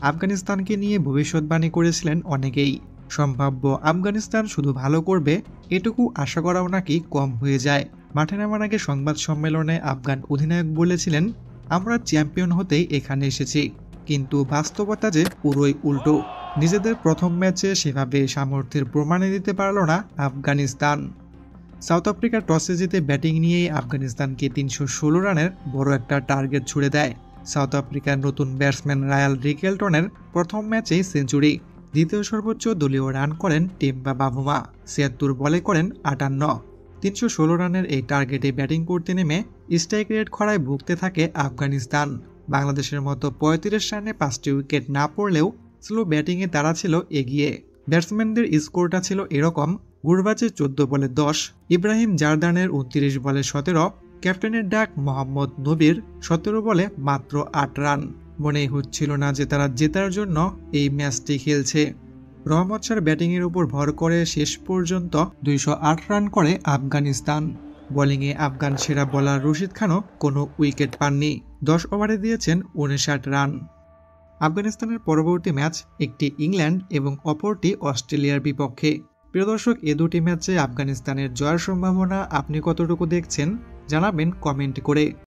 আফগানিস্তানকে নিয়ে ভবিষ্যৎবাণী করেছিলেন অনেকেই। সম্ভাব্য আফগানিস্তান শুধু ভালো করবে এটুকু আশা করাও নাকি কম হয়ে যায়। মাঠে নামার আগে সংবাদ সম্মেলনে আফগান অধিনায়ক বলেছিলেন, আমরা চ্যাম্পিয়ন হতেই এখানে এসেছি। কিন্তু বাস্তবতা যে পুরোই উল্টো। নিজেদের প্রথম ম্যাচে সেভাবে সামর্থ্যের প্রমাণে দিতে পারল না আফগানিস্তান। সাউথ আফ্রিকা টসে জিতে ব্যাটিং নিয়েই আফগানিস্তানকে ৩১৬ রানের বড় একটা টার্গেট ছুড়ে দেয়। সাউথ আফ্রিকার নতুন ব্যাটসম্যান রায়াল রিকেলটনের প্রথম ম্যাচেই সেঞ্চুরি। দ্বিতীয় সর্বোচ্চ দলীয় রান করেন টেম্পা বাভুমা, ৭৬ বলে করেন ৫৮। ৩১৬ রানের এই টার্গেটে ব্যাটিং করতে নেমে স্ট্রাইক রেট খরায় ভুগতে থাকে আফগানিস্তান। বাংলাদেশের মতো ৩৫ রানে ৫টি উইকেট না পড়লেও স্লো ব্যাটিংয়ে তারা ছিল এগিয়ে। ব্যাটসম্যানদের স্কোরটা ছিল এরকম: গুরবাজের ১৪ বলে ১০, ইব্রাহিম জারদানের ২৯ বলে ১৭, ক্যাপ্টেনের ডাক মোহাম্মদ নবীর ১৭ বলে মাত্র ৮ রান। মনেই হচ্ছিল না যে তারা জেতার জন্য এই ম্যাচটি খেলছে। রহমত শাহর ব্যাটিংয়ের উপর ভর করে শেষ পর্যন্ত ২০৮ রান করে আফগানিস্তান। বোলিংয়ে আফগান সেরা বোলার রশিদ খানও কোনো উইকেট পাননি, ১০ ওভারে দিয়েছেন ৫৯ রান। আফগানিস্তানের পরবর্তী ম্যাচ একটি ইংল্যান্ড এবং অপরটি অস্ট্রেলিয়ার বিপক্ষে। প্রিয় দর্শক, এ দুটি ম্যাচে আফগানিস্তানের জয়ের সম্ভাবনা আপনি কতটুকু দেখছেন জানাবেন কমেন্ট করে।